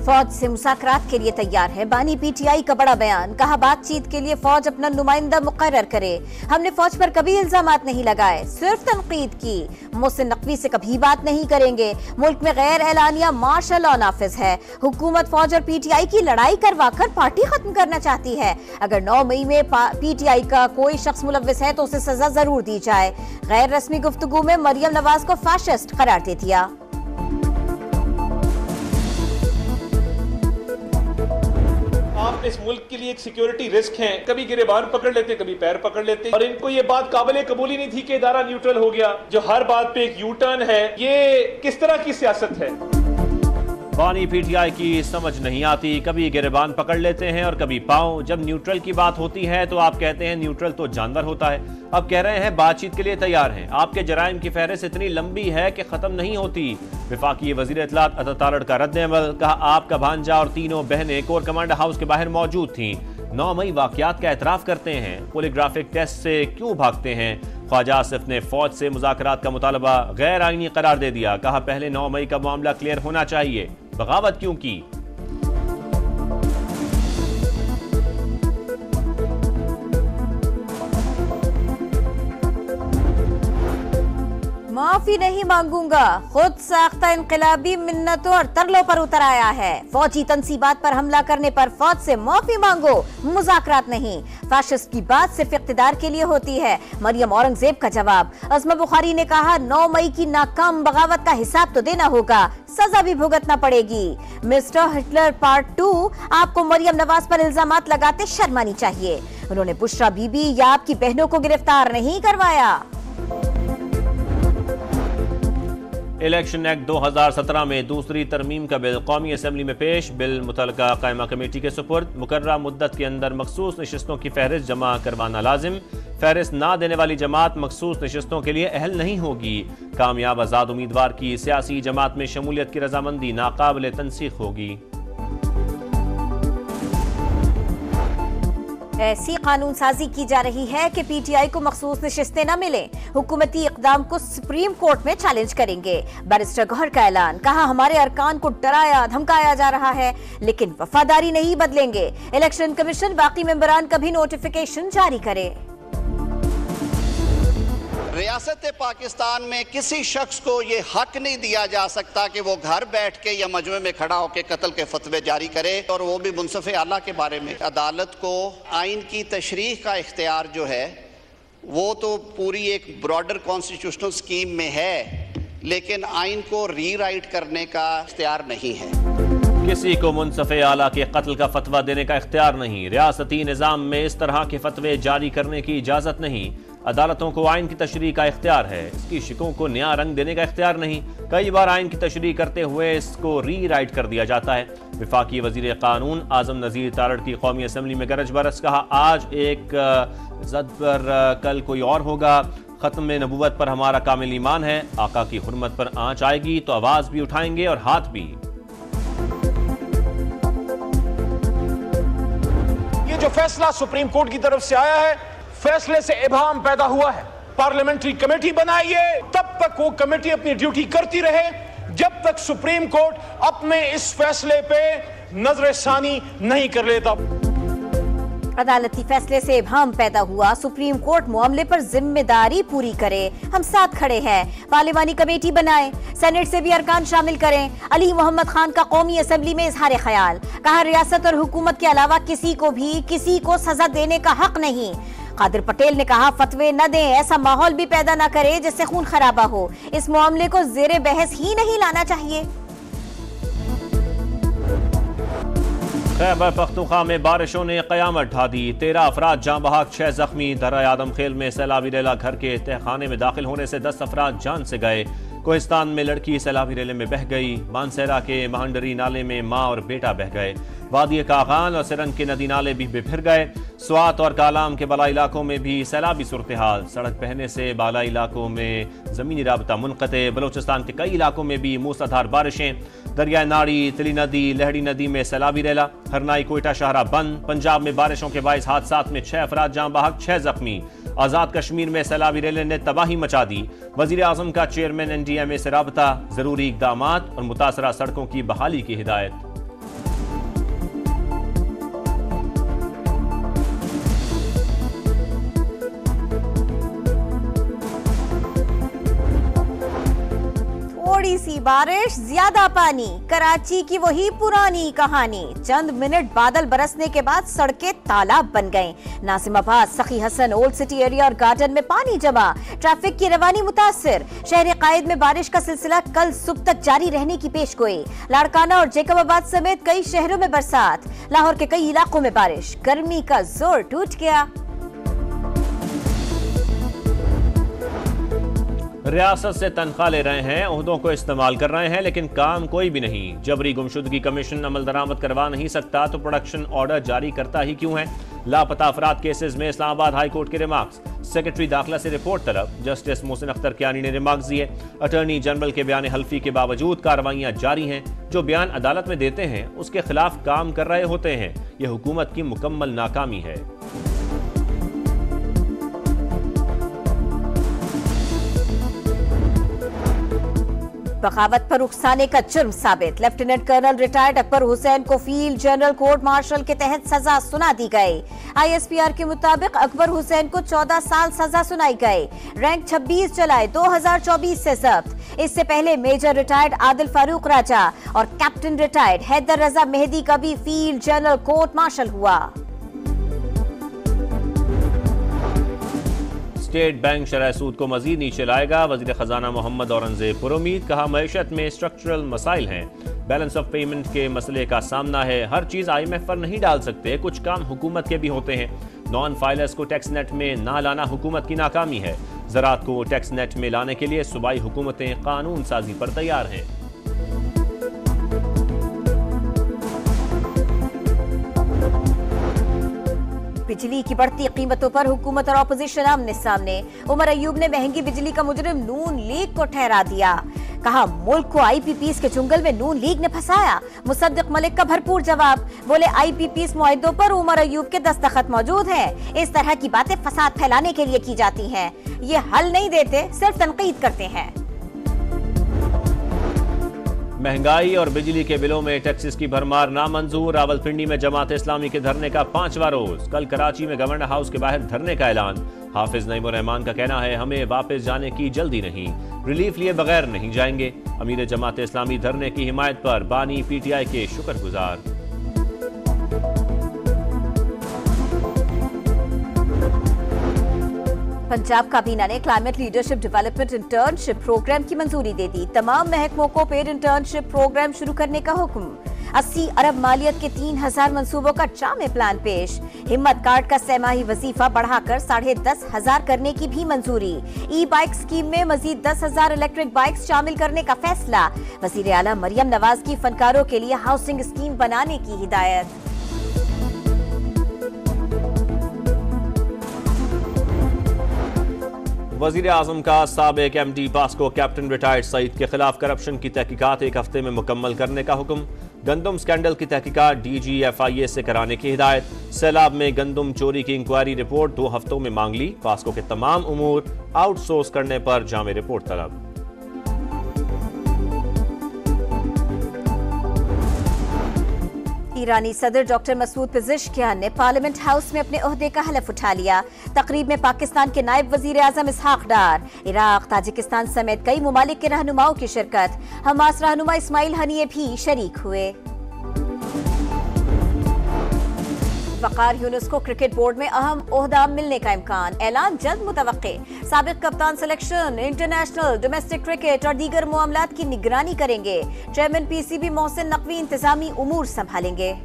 फौज से मुज़ाकरात के लिए तैयार है। बानी पीटीआई का बड़ा बयान, कहा बातचीत के लिए फौज अपना नुमाइंदा मुकर्रर करे। हमने फौज पर कभी इल्जामात नहीं लगाए, सिर्फ तनकीद की। मोहसिन नकवी से कभी बात नहीं करेंगे। मुल्क में गैर एलानिया मार्शल लॉ नाफिज है। हुकूमत फौज और पीटीआई की लड़ाई करवाकर पार्टी खत्म करना चाहती है। अगर 9 मई में पीटीआई का कोई शख्स मुलव्विस है तो उसे सजा जरूर दी जाए। गैर रस्मी गुफ्तगू में मरियम नवाज को फाशिस्ट करार दे दिया। आप इस मुल्क के लिए एक सिक्योरिटी रिस्क हैं। कभी गिरेबान पकड़ लेते, कभी पैर पकड़ लेते, और इनको ये बात काबिल कबूल ही नहीं थी कि इदारा न्यूट्रल हो गया। जो हर बात पे एक यू टर्न है, ये किस तरह की सियासत है? बानी पीटीआई की समझ नहीं आती, कभी गिरेबान पकड़ लेते हैं और कभी पाँव। जब न्यूट्रल की बात होती है तो आप कहते हैं न्यूट्रल तो जानवर होता है। अब कह रहे हैं बातचीत के लिए तैयार हैं। आपके जराइम की फहरिस्त इतनी लंबी है कि खत्म नहीं होती। वफाकी वजीर इत्तलात अता तारड़ का रद्द-ए-अमल, कहा आपका भांजा और तीनों बहनें कोर कमांडर हाउस के बाहर मौजूद थीं। 9 मई वाकयात का एतराफ करते हैं। पॉलीग्राफिक टेस्ट से क्यों भागते हैं? ख्वाजा आसिफ ने फौज से मुज़ाकरात का मुतालबा गैर आईनी करार दे दिया। कहा पहले 9 मई का मामला क्लियर होना चाहिए। बगावत क्यों की? माफी नहीं मांगूंगा, खुद साख्ता इनकलाबी मिन्नतों और तरलों पर उतर आया है। फौजी तनसीबात पर हमला करने पर फौज से माफी मांगो, मुज़ाकरात नहीं। फाशिस्ट की बात सिर्फ इख्तिदार के लिए होती है। मरियम औरंगजेब का जवाब। अज़मा बुखारी ने कहा 9 मई की नाकाम बगावत का हिसाब तो देना होगा, सजा भी भुगतना पड़ेगी। मिस्टर हिटलर पार्ट 2, आपको मरियम नवाज पर इल्जामात लगाते शर्म आनी चाहिए। उन्होंने बुशरा बीबी या आपकी बहनों को गिरफ्तार नहीं करवाया। इलेक्शन एक्ट 2017 में दूसरी तरमीम का बिल कौमी असम्बली में पेश। बिल मुतलका कायमा कमेटी के सुपुर्द। मुकर्ररा मुद्दत के अंदर मखसूस नशिस्तों की फहरिस्त जमा करवाना लाजिम। फहरिस्त ना देने वाली जमात मखसूस नशिस्तों के लिए अहल नहीं होगी। कामयाब आज़ाद उम्मीदवार की सियासी जमात में शमूलियत की रजामंदी नाकाबिल तनसीख होगी। ऐसी कानून साजी की जा रही है कि पीटीआई को मखसूस नशिस्तें न मिले। हुकूमती इक़दाम को सुप्रीम कोर्ट में चैलेंज करेंगे। बैरिस्टर गौहर का ऐलान, कहा हमारे अरकान को डराया धमकाया जा रहा है लेकिन वफादारी नहीं बदलेंगे। इलेक्शन कमीशन बाकी मेंबरान का भी नोटिफिकेशन जारी करे। रियासत पाकिस्तान में किसी शख्स को ये हक नहीं दिया जा सकता कि वो घर बैठ के या मजमे में खड़ा होकर कत्ल के फतवे जारी करे, और वो भी मुनसिफ आला के बारे में। अदालत को आइन की तशरीह का इख्तियार जो है वो तो पूरी एक ब्रॉडर कॉन्स्टिट्यूशनल स्कीम में है, लेकिन आइन को रीराइट करने का इख्तियार नहीं है। किसी को मुनसिफ आला के कत्ल का फतवा देने का इख्तियार नहीं। रियासती निज़ाम में इस तरह के फतवे जारी करने की इजाज़त नहीं। अदालतों को आइन की तशरीह का इख्तियार है, इसकी शिकों को नया रंग देने का इख्तियार नहीं। कई बार आइन की तशरीह करते हुए इसको री-राइट कर दिया जाता है। वफाकी वजीर कानून आजम नज़ीर तारड़ की कौमी असम्बली में गरज बरस, कहा आज एक ज़द पर कल कोई और होगा। ख़त्म नबूवत पर हमारा कामिल ईमान है। आका की हुर्मत पर आंच आएगी तो आवाज़ भी उठाएंगे और हाथ भी। ये जो फैसला सुप्रीम कोर्ट की तरफ से आया है, फैसले से इबाहम पैदा हुआ है। पार्लियामेंट्री कमेटी बनाइए, तब तक वो कमेटी अपनी ड्यूटी करती रहे जब तक सुप्रीम कोर्ट अपने इस फैसले पे नजरसानी नहीं कर लेता। अदालती फैसले से इबाहम पैदा हुआ, सुप्रीम कोर्ट मामले पर जिम्मेदारी पूरी करे। हम साथ खड़े हैं। पार्लिमानी कमेटी बनाएं, सेनेट से भी अरकान शामिल करें। अली मोहम्मद खान का कौमी असम्बली में इजहार ख्याल, कहा रियासत और हुकूमत के अलावा किसी को भी किसी को सजा देने का हक नहीं। कादिर पटेल ने कहा फतवे न दें, ऐसा माहौल भी पैदा न करे जिससे खून खराबा हो। इस मामले को ज़ेरे बहस ही नहीं लाना चाहिए। खैबर पख्तूनख्वा में बारिशों ने क़यामत ढा दी। 13 अफराद जाँ बहक, 6 जख्मी। दर्रा आदम खेल में सैलाबी रेला घर के तहखाने में दाखिल होने से 10 अफराद जान से गए। कोहिस्तान में लड़की सैलाबी रेले में बह गई। मानसेरा के महंडरी नाले में माँ और बेटा बह गए। वादी कागान और सिरन के नदी नाले भी बिफर गए। स्वात और कालाम के बाला इलाकों में भी सैलाबी सूरत हाल। सड़क बहने से बाला इलाकों में ज़मीनी राबता मुनक़ते। बलोचिस्तान के कई इलाकों में भी मूसलाधार बारिशें। दरिया नाड़ी, तिली नदी, लहड़ी नदी में सैलाबी रेला। हरनाई कोयटा शाहरा बंद। पंजाब में बारिशों के बाइस हादसात में 6 अफराद जाँ बहक, 6 जख्मी। आज़ाद कश्मीर में सैलाबी रेले ने तबाही मचा दी। वज़ीर आज़म का चेयरमैन NDMA से राबता। ज़रूरी इक़दामात और मुतासरा सड़कों की बहाली की हिदायत। थोड़ी सी बारिश, ज्यादा पानी, कराची की वही पुरानी कहानी। चंद मिनट बादल बरसने के बाद सड़कें तालाब बन गईं। नासिमाबाद, सखी हसन, ओल्ड सिटी एरिया और गार्डन में पानी जमा, ट्रैफिक की रवानी मुतासिर। शहर कायद में बारिश का सिलसिला कल सुबह तक जारी रहने की पेशगोई। लाड़काना और जेकबाबाद समेत कई शहरों में बरसात, लाहौर के कई इलाकों में बारिश। गर्मी का जोर टूट गया। रियासत से तनख्वाह ले रहे हैं, ओहदों को इस्तेमाल कर रहे हैं, लेकिन काम कोई भी नहीं। जबरी गुमशुदगी कमीशन अमल दरामद करवा नहीं सकता तो प्रोडक्शन ऑर्डर जारी करता ही क्यों है? लापता अफराद केसेस में इस्लामाबाद हाई कोर्ट के रिमार्क्स। सेक्रेटरी दाखिला से रिपोर्ट तलब, जस्टिस मोहसिन अख्तर कियानी ने रिमार्क्स दिए। अटॉर्नी जनरल के बयान हल्फी के बावजूद कार्रवाइयां जारी हैं। जो बयान अदालत में देते हैं उसके खिलाफ काम कर रहे होते हैं। यह हुकूमत की मुकम्मल नाकामी है। बगावत पर उकसाने का जुर्म साबित, lieutenant colonel retired Akbar Hussain को फील्ड जनरल कोर्ट मार्शल के तहत सजा सुना दी गई। ISPR के मुताबिक अकबर हुसैन को 14 साल सजा सुनाई गई। रैंक 26 जुलाई 2024 से जब्त। इससे पहले मेजर रिटायर्ड आदिल फारूक राजा और कैप्टन रिटायर्ड हैदर रजा मेहदी का भी फील्ड जनरल कोर्ट मार्शल हुआ। स्टेट बैंक शरह सूद को मजीद नीचे लाएगा। वजीर खजाना मोहम्मद औरंगजेब पुरुमीद, कहा मईशत में स्ट्रक्चरल मसाइल हैं, बैलेंस ऑफ पेमेंट के मसले का सामना है। हर चीज IMF पर नहीं डाल सकते, कुछ काम हुकूमत के भी होते हैं। नॉन फाइलर्स को टैक्स नेट में ना लाना हुकूमत की नाकामी है। ज़राअत को टैक्स नेट में लाने के लिए सूबाई हुकूमतें कानून साजी पर तैयार हैं। बिजली की बढ़ती कीमतों पर हुकूमत और ऑपोजिशन आमने सामने। उमर अयूब ने महंगी बिजली का मुजरिम नून लीग को ठहरा दिया। कहा मुल्क को IPPs के चुंगल में नून लीग ने फंसाया। मुसद्दिक मलिक का भरपूर जवाब, बोले IPPs मुआहदों पर उमर अयूब के दस्तखत मौजूद हैं। इस तरह की बातें फसाद फैलाने के लिए की जाती हैं। ये हल नहीं देते, सिर्फ तनकीद करते हैं। महंगाई और बिजली के बिलों में टैक्सेस की भरमार नामंजूर। रावलपिंडी में जमात इस्लामी के धरने का 5वां रोज। कल कराची में गवर्नर हाउस के बाहर धरने का ऐलान। हाफिज नईमुर रहमान का कहना है, हमें वापस जाने की जल्दी नहीं, रिलीफ लिए बगैर नहीं जाएंगे। अमीर जमात इस्लामी धरने की हिमायत पर बानी PTI के शुक्रगुजार। पंजाब काबीना ने climate leadership development internship programme की मंजूरी दे दी। तमाम महकमों को पेड इंटर्नशिप प्रोग्राम शुरू करने का हुक्म। 80 अरब मालियत के 3000 मंसूबों का जामे प्लान पेश। हिम्मत कार्ड का सहमाही वजीफा बढ़ाकर 10,500 करने की भी मंजूरी। ई-बाइक स्कीम में मजीद 10,000 इलेक्ट्रिक बाइक्स शामिल करने का फैसला। वजीर आला मरियम नवाज की फनकारों के लिए हाउसिंग स्कीम बनाने की हिदायत। वजीर आजम का साबिक MD PASSCO captain retired Saeed के खिलाफ करप्शन की तहकीकात 1 हफ्ते में मुकम्मल करने का हुक्म। गंदम स्कैंडल की तहकीकात DG FIA से कराने की हिदायत। सैलाब में गंदम चोरी की इंक्वायरी रिपोर्ट 2 हफ्तों में मांग ली। पास्को के तमाम उमूर आउटसोर्स करने पर जामे रिपोर्ट तलब। ईरानी सदर डॉक्टर मसूद पेज़ेश्कियान ने पार्लियामेंट हाउस में अपने ओहदे का हलफ उठा लिया। तकरीब में पाकिस्तान के नायब वजीर आजम इसहाक डार, इराक, ताजिकिस्तान समेत कई मुमालिक के रहनुमाओं की शिरकत। हमास रहनुमा इस्माइल हनीए भी शरीक हुए। वकार यूनुस को क्रिकेट बोर्ड में अहम ओहदा मिलने का इम्कान, ऐलान जल्द मुतवक्के। साबिक कप्तान सिलेक्शन, इंटरनेशनल, डोमेस्टिक क्रिकेट और दीगर मामलात की निगरानी करेंगे। चेयरमैन PCB मोहसिन नकवी इंतजामी उमूर संभालेंगे।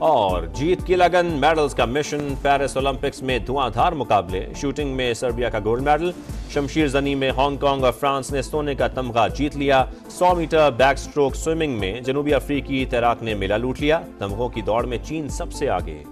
और जीत की लगन, मेडल्स का मिशन। पेरिस ओलंपिक्स में धुआंधार मुकाबले। शूटिंग में सर्बिया का गोल्ड मेडल। शमशीर जनी में हांगकांग और फ्रांस ने सोने का तमगा जीत लिया। 100 मीटर बैक स्ट्रोक स्विमिंग में जनूबी अफ्रीकी तैराक ने मेला लूट लिया। तमगों की दौड़ में चीन सबसे आगे।